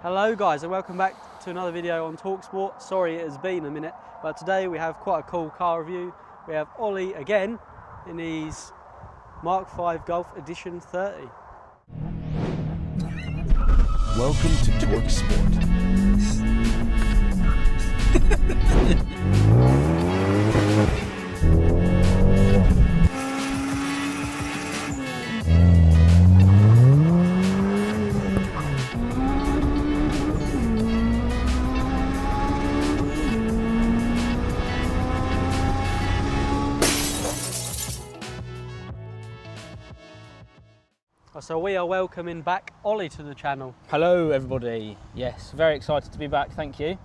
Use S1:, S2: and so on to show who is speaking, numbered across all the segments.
S1: Hello guys and welcome back to another video on TalkSport. Sorry it has been a minute, but today we have quite a cool car review. We have Ollie again in his Mk5 Golf Edition 30.
S2: Welcome to TalkSport.
S1: So we are welcoming back Ollie to the channel.
S3: Hello everybody. Yes, very excited to be back, thank you.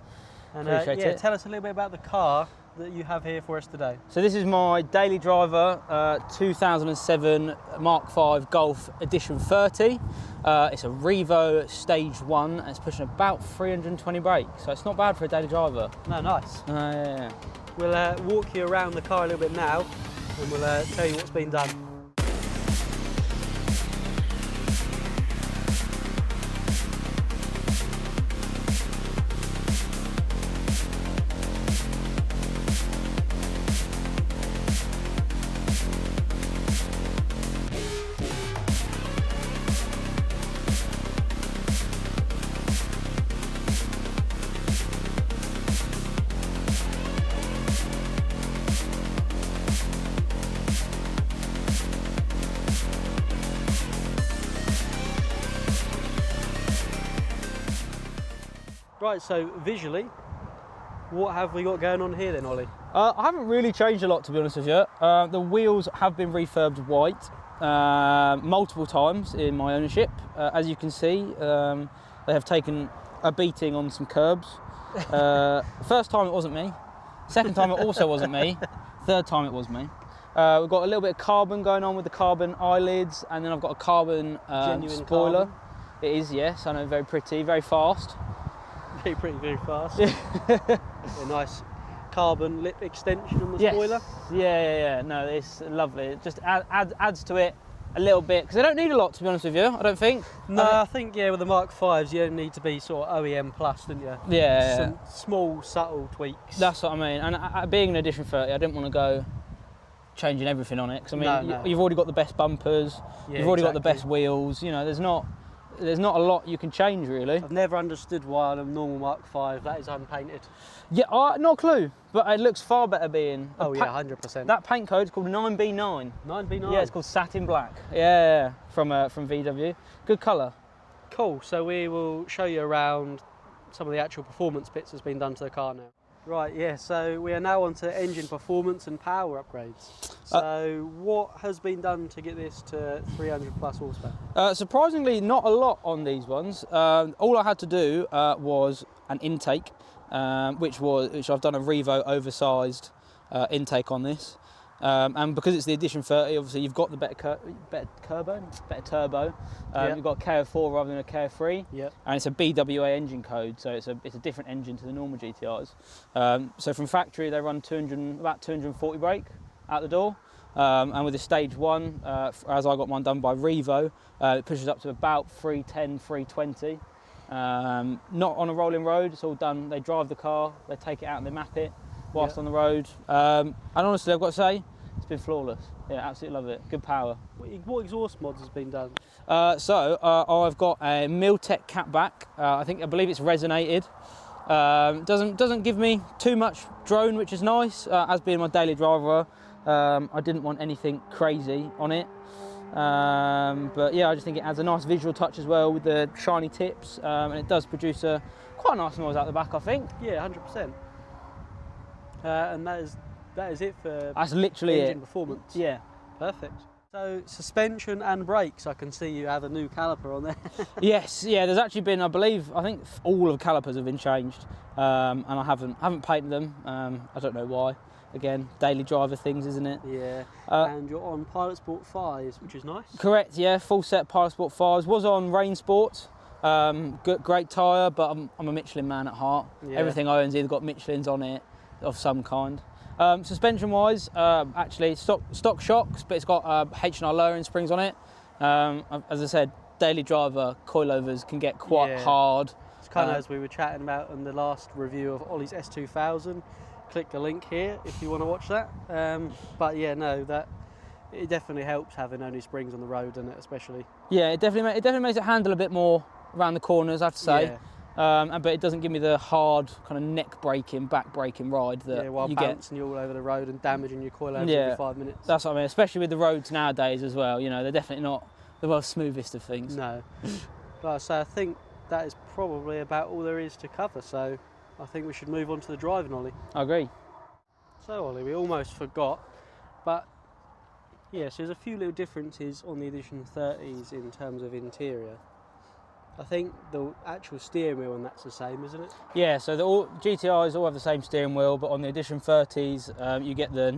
S1: And
S3: Appreciate it.
S1: tell us a little bit about the car that you have here for us today.
S3: So this is my daily driver 2007 Mk5 Golf Edition 30. It's a REVO Stage 1 and it's pushing about 320 brake, so it's not bad for a daily driver.
S1: No, nice.
S3: Yeah.
S1: We'll walk you around the car a little bit now and we'll tell you what's been done. Right, so visually, what have we got going on here then, Ollie?
S3: I haven't really changed a lot, to be honest with you. The wheels have been refurbed white multiple times in my ownership. As you can see, they have taken a beating on some curbs. First time it wasn't me. Second time it also wasn't me. Third time it was me. We've got a little bit of carbon going on with the carbon eyelids, and then I've got a carbon spoiler.
S1: Carbon.
S3: It is, yes, I know, very pretty, very fast.
S1: Very fast. A nice carbon lip extension on the spoiler.
S3: Yeah. No, it's lovely. It just adds to it a little bit, because they don't need a lot, to be honest with you, I don't think.
S1: No, I think with the Mk5s you only need to be sort of OEM plus, don't you?
S3: Yeah.
S1: Some small, subtle tweaks.
S3: That's what I mean. And being an Edition 30, I didn't want to go changing everything on it, because I mean,
S1: No.
S3: you've already got the best bumpers, you've already got the best wheels, you know, there's not a lot you can change, really.
S1: I've never understood why on a normal Mk5 that is unpainted.
S3: Yeah, not a clue, but it looks far better being.
S1: Oh yeah, 100%.
S3: That paint code is called 9B9.
S1: 9B9?
S3: Yeah, it's called Satin Black. Yeah, from VW. Good colour.
S1: Cool, so we will show you around some of the actual performance bits that's been done to the car now. Right, yeah, so we are now on to engine performance and power upgrades. So what has been done to get this to 300 plus horsepower?
S3: Surprisingly, not a lot on these ones. All I had to do was an intake, which I've done a REVO oversized intake on this. And because it's the Edition 30, obviously you've got the better turbo. You've got a KO4 rather than a KO3.
S1: Yep.
S3: And it's a BWA engine code, so it's a different engine to the normal GTIs. So from factory they run about 240 brake out the door. And with the Stage 1, as I got mine done by REVO, it pushes up to about 310, 320. Not on a rolling road, it's all done. They drive the car, they take it out and they map it whilst on the road. And honestly, I've got to say, it's been flawless. Yeah, absolutely love it. Good power.
S1: What exhaust mods has been done?
S3: I've got a Miltech catback. I believe it's resonated. Doesn't give me too much drone, which is nice. As being my daily driver, I didn't want anything crazy on it. But yeah, I just think it adds a nice visual touch as well with the shiny tips, and it does produce quite a nice noise out the back, I think.
S1: Yeah, 100%. And that is it for
S3: That's literally
S1: engine
S3: it.
S1: performance.
S3: Yeah.
S1: Perfect. So suspension and brakes, I can see you have a new caliper on there.
S3: Yes, yeah. There's actually been, I think all of the calipers have been changed, and I haven't painted them. I don't know why. Again, daily driver things, isn't it?
S1: Yeah. And you're on Pilot Sport 5s, which is nice.
S3: Correct. Yeah, full set Pilot Sport 5s. Was on Rain Sport. Great tyre, but I'm a Michelin man at heart. Yeah. Everything I own's either got Michelins on it of some kind. Suspension wise, actually stock shocks, but it's got H&R lowering springs on it. As I said, daily driver coilovers can get quite hard.
S1: kind of as we were chatting about in the last review of Ollie's S2000. Click the link here if you want to watch that. But yeah, no, it definitely helps having only springs on the road, doesn't it, especially?
S3: Yeah, it definitely makes it handle a bit more around the corners, I have to say.
S1: Yeah.
S3: But it doesn't give me the hard kind of neck braking, back braking ride that
S1: while
S3: you
S1: bouncing you all over the road and damaging your coilovers every 5 minutes.
S3: That's what I mean, especially with the roads nowadays as well. You know, they're definitely not the most smoothest of things.
S1: No. Right, so I think that is probably about all there is to cover. So I think we should move on to the driving, Ollie.
S3: I agree.
S1: So Ollie, we almost forgot, but yes, there's a few little differences on the Edition 30s in terms of interior. I think the actual steering wheel and that's the same, isn't it?
S3: Yeah, so GTIs all have the same steering wheel, but on the Edition 30s, you get the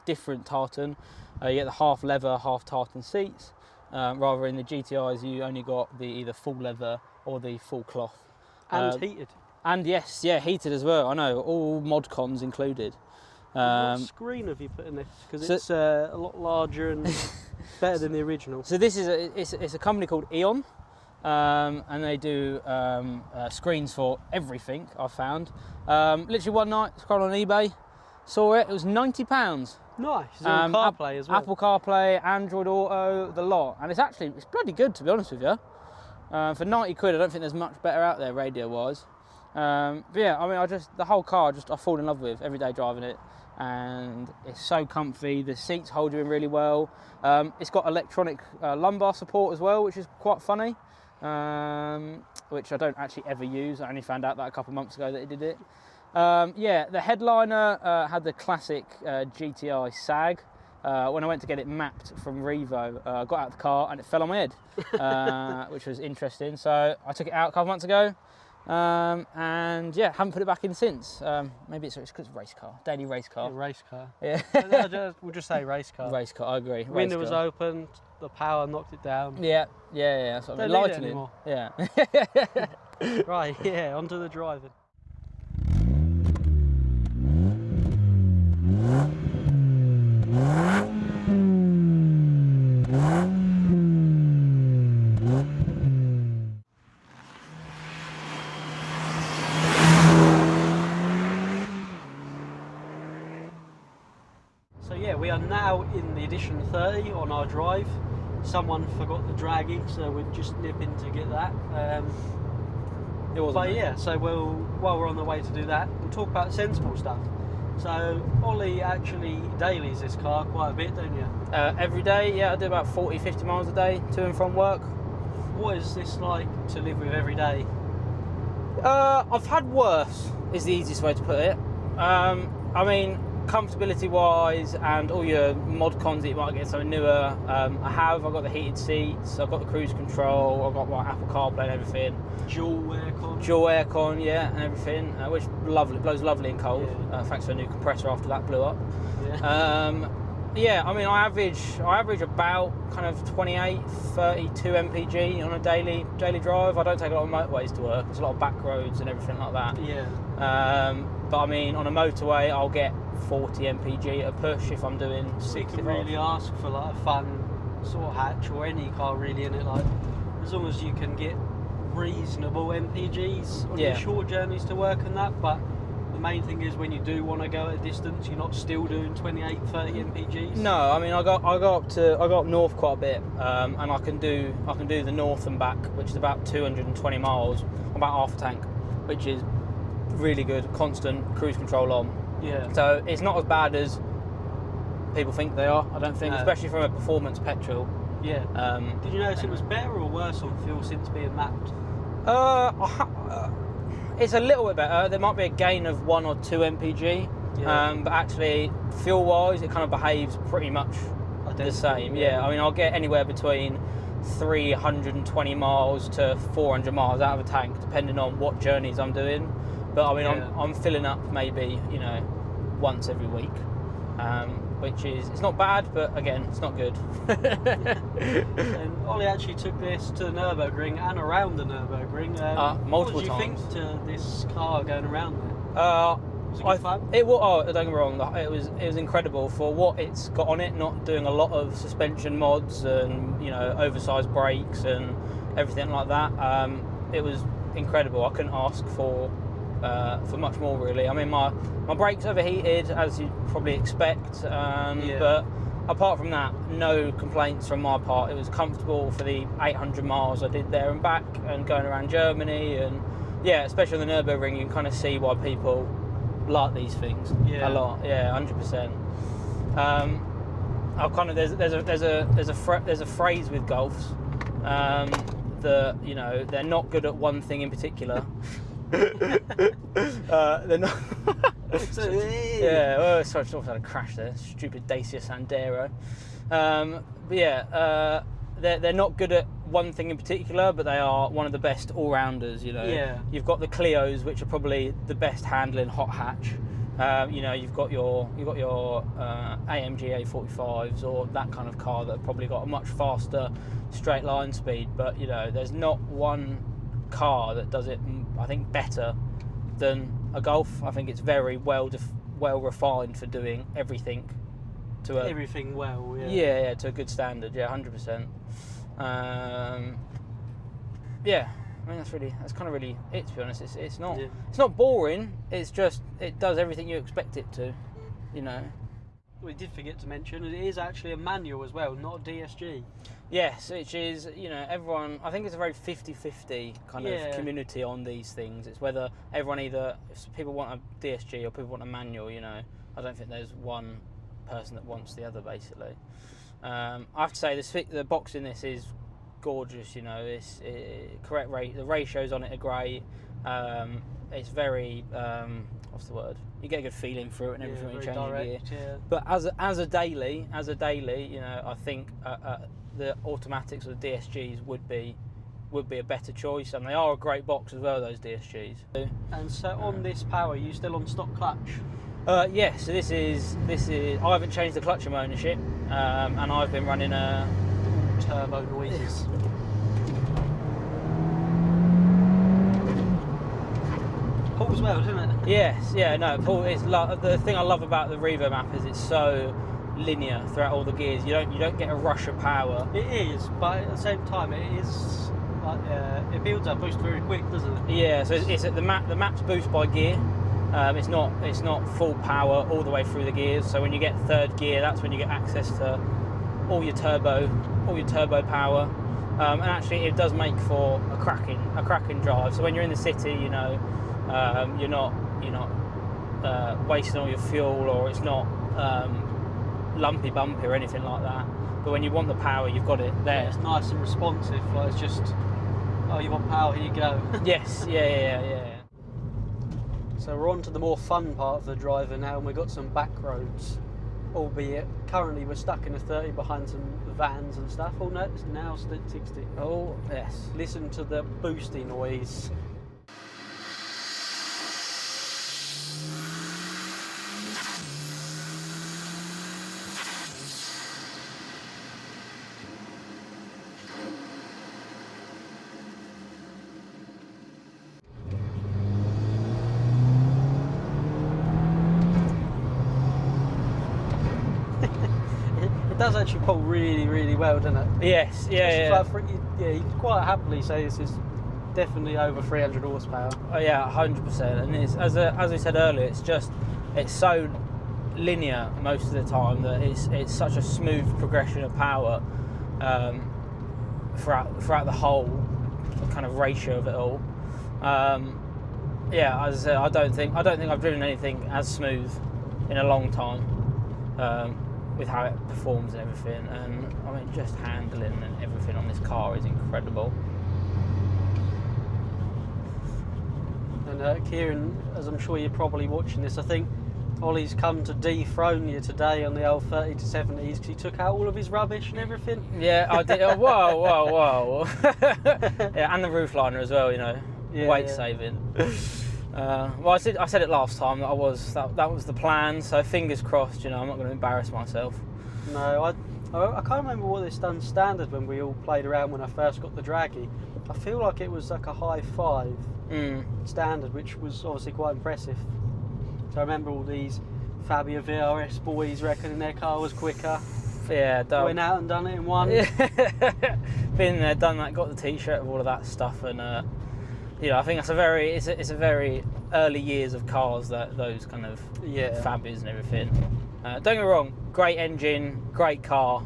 S3: different tartan. You get the half leather, half tartan seats. Rather in the GTIs, you only got the either full leather or the full cloth.
S1: And heated.
S3: And yes, yeah, heated as well. I know, all mod cons included.
S1: What screen have you put in this? Because it's a lot larger and better than the original.
S3: So this is it's a company called Eon. And they do screens for everything, I've found. Literally one night, scrolled on eBay, saw it was £90.
S1: Nice. It's on CarPlay as well.
S3: Apple CarPlay, Android Auto, the lot. And it's bloody good, to be honest with you. For 90 quid, I don't think there's much better out there radio-wise. But yeah, I mean, the whole car, I fall in love with every day driving it. And it's so comfy, the seats hold you in really well. It's got electronic lumbar support as well, which is quite funny. Which I don't actually ever use. I only found out that a couple of months ago that it did it. Yeah, the headliner had the classic GTI sag. When I went to get it mapped from REVO, I got out of the car and it fell on my head, which was interesting. So I took it out a couple of months ago, and yeah, haven't put it back in since. Maybe it's because it's a race car, daily race car.
S1: Yeah, race car.
S3: Yeah.
S1: We'll just say race car.
S3: Race car, I agree.
S1: Window was open, the power knocked it down.
S3: Yeah. That's what I mean.
S1: Don't need it
S3: Lightning.
S1: anymore.
S3: Yeah.
S1: Right, yeah, onto the driving. So yeah, we are now in the Edition 30 on our drive. Someone forgot the draggy, so we're just nipping to get that.
S3: It wasn't.
S1: But yeah, so while we're on the way to do that, we'll talk about sensible stuff. So Ollie actually dailies this car quite a bit, don't you?
S3: Every day, yeah, I do about 40-50 miles a day to and from work.
S1: What is this like to live with every day?
S3: I've had worse, is the easiest way to put it. I mean, comfortability wise and all your mod cons that you might get something newer, I've got the heated seats, I've got the cruise control, I've got my Apple CarPlay and everything.
S1: Dual aircon.
S3: Dual aircon, yeah, and everything, which blows lovely and cold. Yeah. Thanks to a new compressor after that blew up. Yeah. Yeah, I mean, I average about kind of 28, 32 mpg on a daily drive. I don't take a lot of motorways to work. There's a lot of back roads and everything like that.
S1: Yeah.
S3: But I mean, on a motorway, I'll get 40 mpg at a push if I'm doing 60.
S1: You can really ask for like a fun sort of hatch or any car really in it. Like, as long as you can get reasonable mpgs on your short journeys to work and that. But the main thing is when you do want to go at a distance, you're not still doing 28, 30 mpgs.
S3: No, I mean I go up north quite a bit, and I can do the north and back, which is about 220 miles, about half a tank, which is really good, constant cruise control on.
S1: Yeah.
S3: So it's not as bad as people think they are. I don't think, especially from a performance petrol.
S1: Yeah. Did you notice it was better or worse on fuel since being mapped?
S3: It's a little bit better. There might be a gain of 1 or 2 mpg, but actually, fuel-wise, it kind of behaves pretty much the same. Yeah, I mean, I'll get anywhere between 320 miles to 400 miles out of a tank, depending on what journeys I'm doing. But I mean, I'm filling up maybe, once every week, which is, it's not bad, but again, it's not good.
S1: And Ollie actually took this to the Nürburgring and around the Nürburgring.
S3: Multiple times.
S1: What did you think to this car going around there? Was it good fun?
S3: Don't get me wrong, it was incredible for what it's got on it, not doing a lot of suspension mods and oversized brakes and everything like that. It was incredible. I couldn't ask for much more, really. I mean, my brakes overheated, as you'd probably expect, but apart from that, no complaints from my part. It was comfortable for the 800 miles I did there and back, and going around Germany, and yeah, especially on the Nürburgring, you can kind of see why people like these things a lot. Yeah, 100%. I'll kind of there's a phrase with Golfs that, you know, they're not good at one thing in particular. They're not. Yeah, well, sorry, I had a crash there. Stupid Dacia Sandero. But yeah, they're not good at one thing in particular, but they are one of the best all-rounders. You know, you've got the Clios, which are probably the best handling hot hatch. You know, you've got your AMG A45s or that kind of car that have probably got a much faster straight line speed. But you know, there's not one car that does it, I think, better than a Golf. I think it's very well refined for doing everything to a
S1: everything well.
S3: Yeah, to a good standard. Yeah, 100%. Yeah. I mean, that's kind of really it, to be honest. It's not boring. It's just, it does everything you expect it to, you know.
S1: We did forget to mention it is actually a manual as well, not a DSG.
S3: Yes, which is, you know, everyone, I think it's a very 50-50 kind of community on these things. It's whether everyone either, if people want a DSG or people want a manual, you know. I don't think there's one person that wants the other, basically. I have to say, the box in this is gorgeous, you know. It's correct rate. The ratios on it are great. It's very what's the word? You get a good feeling through it and everything when you change
S1: direct,
S3: your gear. But as a daily, you know, I think the automatics or the DSGs would be a better choice, and they are a great box as well, those DSGs.
S1: And so on this power, are you still on stock clutch?
S3: Yes. So this is. I haven't changed the clutch in my ownership, and I've been running a
S1: turbo noises. Pulls well, doesn't it?
S3: Yes, yeah, no, it's the thing I love about the REVO map is it's so linear throughout all the gears. You don't get a rush of power.
S1: It is, but at the same time, it is like it builds up boost very quick, doesn't it?
S3: Yeah, so it's the map's boost by gear. It's not full power all the way through the gears. So when you get third gear, that's when you get access to all your turbo power, and actually it does make for a cracking drive. So when you're in the city, you know, you're not wasting all your fuel, or it's not lumpy bumpy or anything like that. But when you want the power, you've got it there.
S1: Yeah, it's nice and responsive. Like, it's just, oh, you want power, here you go.
S3: Yes, yeah.
S1: So we're on to the more fun part of the driver now, and we've got some back roads. Albeit currently we're stuck in a 30 behind some vans and stuff. Oh no, it's now 60.
S3: Oh yes.
S1: Listen to the boosty noise. It does actually pull really, really well, doesn't it?
S3: Yes, yeah.
S1: You can quite happily say this is definitely over 300 horsepower.
S3: Oh yeah, 100%. And it's, as we said earlier, it's so linear most of the time that it's such a smooth progression of power throughout the whole kind of ratio of it all. Yeah, as I said, I don't think I've driven anything as smooth in a long time. With how it performs and everything, and I mean, just handling and everything on this car is incredible.
S1: And Kieran, as I'm sure you're probably watching this, I think Ollie's come to dethrone you today on the old 30 to 70s because he took out all of his rubbish and everything.
S3: Yeah, I did. Oh, whoa. Yeah, and the roof liner as well, you know, weight saving. Well, I said it last time that that was the plan. So fingers crossed. You know, I'm not going to embarrass myself.
S1: No, I can't remember what it's done standard when we all played around when I first got the Draggy. I feel like it was like a high 5 standard, which was obviously quite impressive. So I remember all these Fabia VRS boys reckoning their car was quicker.
S3: Yeah,
S1: went out and done it in one.
S3: Been there, done that, got the T-shirt with all of that stuff, and Yeah, I think that's a very it's a very early years of cars, that those kind of fabbies and everything. Don't get me wrong, great engine, great car,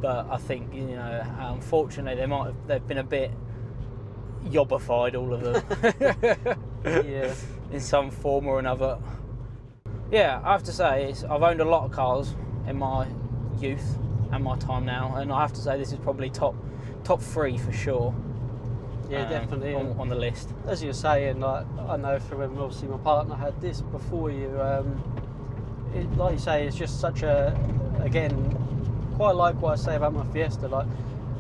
S3: but I think, you know, unfortunately they've been a bit yobbified, all of them.
S1: Yeah.
S3: In some form or another. Yeah, I have to say, I've owned a lot of cars in my youth and my time now, and I have to say this is probably top 3 for sure.
S1: Yeah, definitely.
S3: On the list.
S1: As you're saying, like, I know from when obviously my partner had this before you, like you say, it's just such a, again, quite like what I say about my Fiesta, like,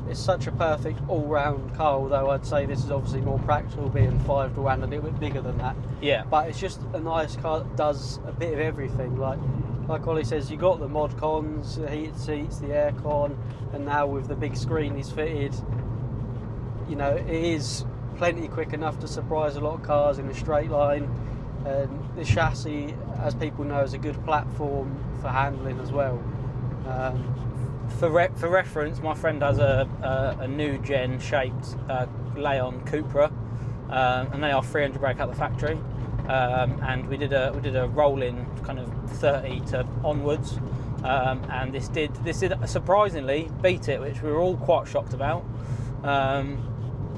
S1: it's such a perfect all-round car, although I'd say this is obviously more practical, being 5-door and a little bit bigger than that.
S3: Yeah.
S1: But it's just a nice car that does a bit of everything. Like Ollie says, you got the mod cons, the heated seats, the aircon, and now with the big screen he's fitted, you know, it is plenty quick enough to surprise a lot of cars in a straight line. And the chassis, as people know, is a good platform for handling as well.
S3: For reference, my friend has a new gen shaped Leon Cupra, and they are 300 brake out the factory. And we did a rolling kind of 30 to onwards, and this did surprisingly beat it, which we were all quite shocked about.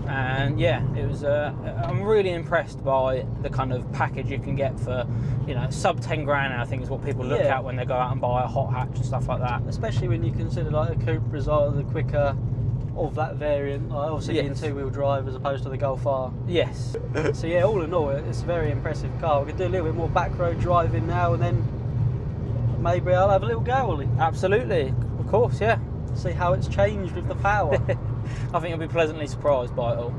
S3: And yeah, it was. I'm really impressed by the kind of package you can get for, you know, sub 10 grand. I think is what people look at when they go out and buy a hot hatch and stuff like that.
S1: Especially when you consider like the Cupras are the quicker of that variant, like obviously being 2-wheel drive as opposed to the Golf R.
S3: Yes.
S1: So yeah, all in all, it's a very impressive car. We could do a little bit more back road driving now, and then maybe I'll have a little go, Ollie.
S3: Absolutely, of course, yeah.
S1: See how it's changed with the power.
S3: I think you'll be pleasantly surprised by it all.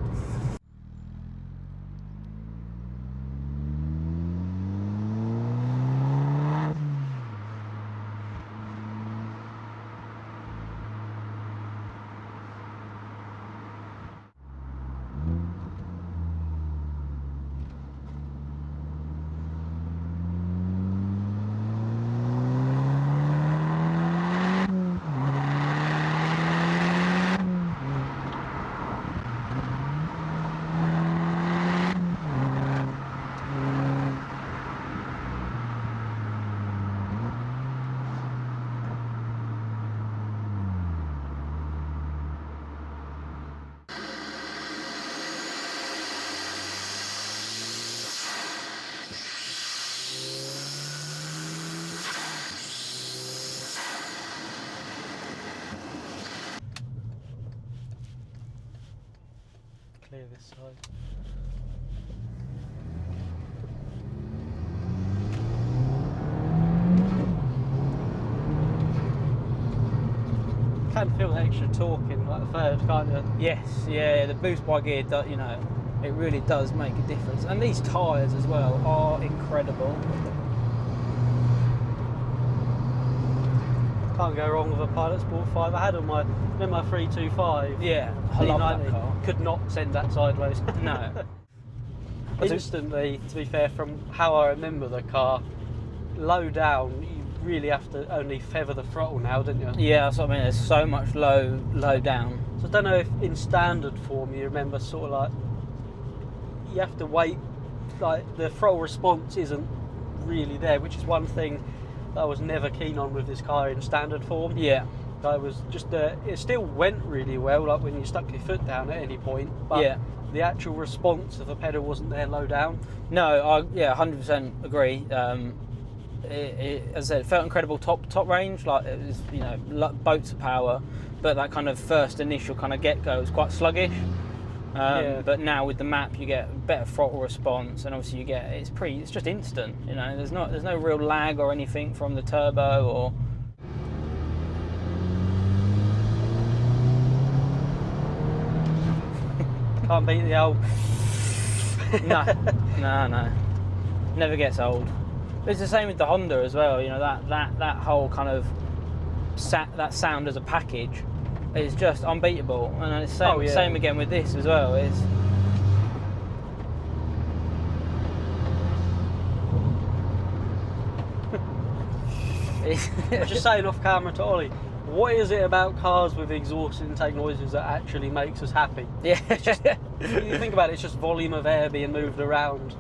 S1: Clear this side. Can feel the extra torque in like the third, can't you?
S3: Yes, yeah, the boost by gear, you know, it really does make a difference. And these tyres as well are incredible.
S1: Can't go wrong with a Pilot Sport 5. I had on my 325.
S3: Yeah, I love that
S1: P90.
S3: car.
S1: Could not send that sideways.
S3: No.
S1: Instantly, to be fair, from how I remember the car, low down, you really have to only feather the throttle now, don't you?
S3: Yeah, that's what I mean. There's so much low down.
S1: So I don't know if in standard form you remember sort of like you have to wait, like the throttle response isn't really there, which is one thing that I was never keen on with this car in standard form.
S3: Yeah.
S1: I was just it still went really well, like when you stuck your foot down at any point, but the actual response of the pedal wasn't there low down.
S3: No, I 100% agree. As I said, it felt incredible top range, like it was, you know, boats of power, but that kind of first initial kind of get-go was quite sluggish. But now with the map you get better throttle response, and obviously you get it's just instant, you know. There's no real lag or anything from the turbo or
S1: Can't beat the old
S3: no, never gets old. It's the same with the Honda as well, you know, that whole kind of that sound as a package is just unbeatable, and it's same again with this as well.
S1: I was just saying off camera to Ollie, What is it about cars with exhaust intake noises that actually makes us happy?
S3: Yeah.
S1: It's just, you think about it, it's just volume of air being moved around.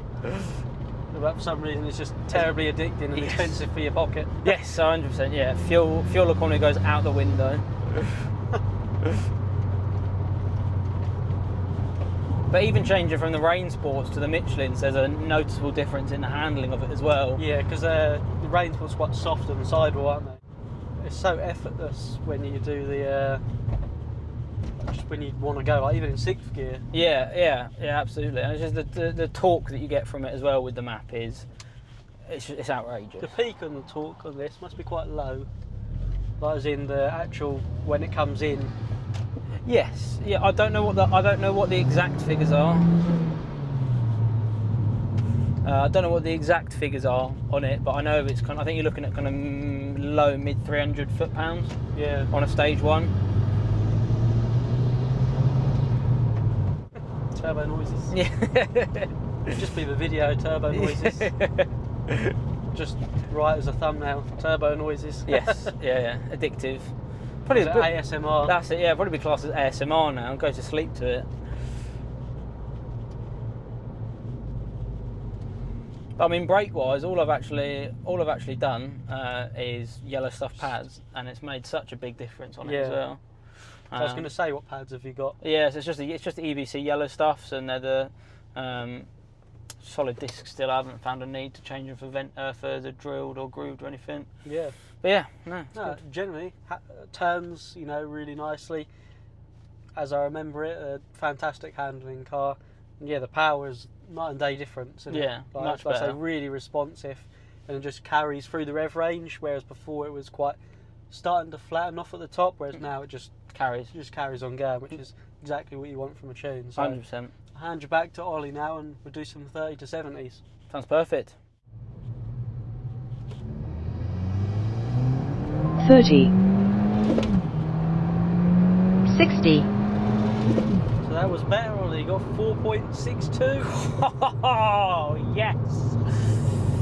S1: But for some reason, it's just terribly addicting and expensive for your pocket.
S3: Yes, 100%. Yeah, fuel economy goes out the window. But even changing from the Rain Sports to the Michelins, there's a noticeable difference in the handling of it as well.
S1: Yeah, because the Rain Sports quite soft on the sidewall, aren't they? It's so effortless when you do the just when you want to go, like even in 6th gear.
S3: Yeah, absolutely. And it's just the torque that you get from it as well with the map it's outrageous.
S1: The peak on the torque on this must be quite low, like as in the actual when it comes in.
S3: Yes, yeah. I don't know what the exact figures are. I don't know what the exact figures are on it, but I know it's I think you're looking at kind of low mid 300 foot-pounds.
S1: Yeah.
S3: On a stage 1.
S1: Turbo noises.
S3: Yeah.
S1: Just be the video turbo noises. Just right as a thumbnail. Turbo noises.
S3: Yes. Yeah. Addictive. Probably
S1: ASMR.
S3: That's it. Yeah. Probably be classed as ASMR now. And go to sleep to it. I mean, brake-wise, all I've actually done is yellow stuff pads, and it's made such a big difference on it as well.
S1: I was going to say, what pads have you got?
S3: Yeah, so it's just the EBC yellow stuffs, and they're the solid discs. Still, I haven't found a need to change them for the drilled or grooved or anything.
S1: Yeah,
S3: but yeah, no,
S1: generally turns really nicely, as I remember it. A fantastic handling car, and yeah, the power is night and day difference.
S3: Yeah,
S1: like,
S3: much
S1: better.
S3: better.
S1: Really responsive, and it just carries through the rev range. Whereas before it was quite starting to flatten off at the top, whereas now it just carries on going, which is exactly what you want from a tune. So
S3: 100%.
S1: I'll hand you back to Ollie now, and we'll do some 30 to 70s.
S3: Sounds perfect.
S4: 30, 60,
S1: So that was better, Ollie. You got 4.62
S3: Oh yes.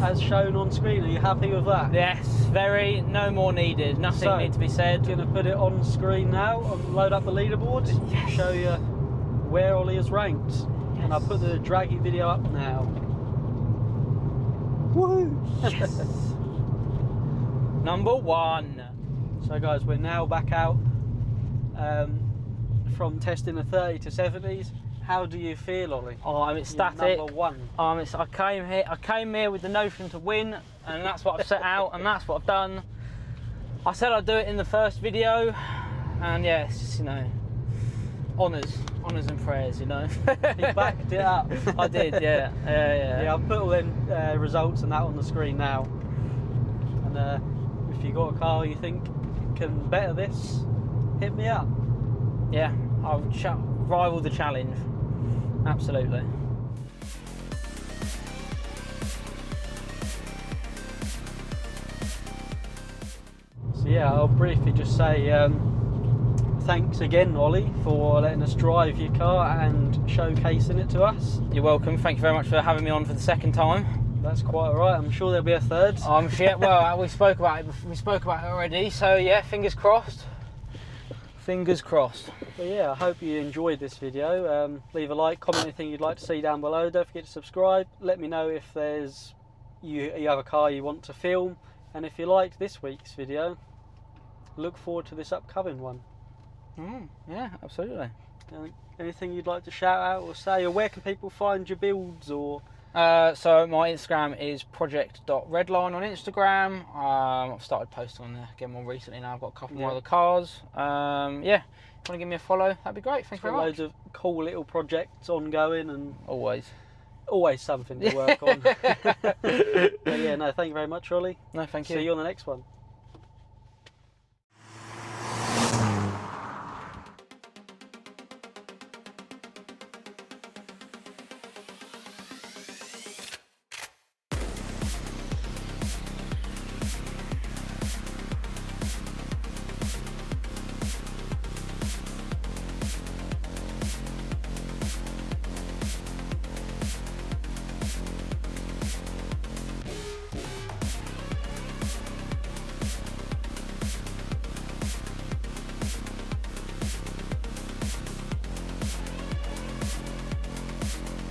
S1: as shown on screen. Are you happy with that?
S3: Yes, very. No more needed. Nothing needs to be said.
S1: Going to put it on screen now and load up the leaderboard to show you where Ollie is ranked.
S3: Yes.
S1: And I'll put the draggy video up now. Woohoo!
S3: Yes. Number 1.
S1: So guys, we're now back out from testing the 30 to 70s. How do you feel, Ollie?
S3: Oh, I'm ecstatic.
S1: Number 1.
S3: I came here with the notion to win, and that's what I've set out, and that's what I've done. I said I'd do it in the first video, and yeah, it's just, honours and prayers,
S1: You backed it up.
S3: I did, yeah.
S1: Yeah, I'll put all the results and that on the screen now. And if you got a car you think can better this, hit me up.
S3: Yeah, I'll rival the challenge. Absolutely.
S1: So yeah, I'll briefly just say thanks again, Ollie, for letting us drive your car and showcasing it to us.
S3: You're welcome. Thank you very much for having me on for the second time.
S1: That's quite alright. I'm sure there'll be a third.
S3: Well, we spoke about it. We spoke about it already. So yeah, fingers crossed. Fingers crossed.
S1: But yeah, I hope you enjoyed this video. Leave a like, comment anything you'd like to see down below. Don't forget to subscribe. Let me know if you have a car you want to film, and if you liked this week's video, look forward to this upcoming one.
S3: Yeah, absolutely.
S1: Anything you'd like to shout out or say, or where can people find your builds? Or
S3: so my Instagram is project.redline on Instagram. I've started posting on there again more recently now. I've got a couple more other cars. Yeah, if you want to give me a follow, that'd be great. Thanks very much.
S1: Loads of cool little projects ongoing, and
S3: Always
S1: something to work on. But yeah, no, thank you very much, Ollie.
S3: No, thank you.
S1: See you on the next one.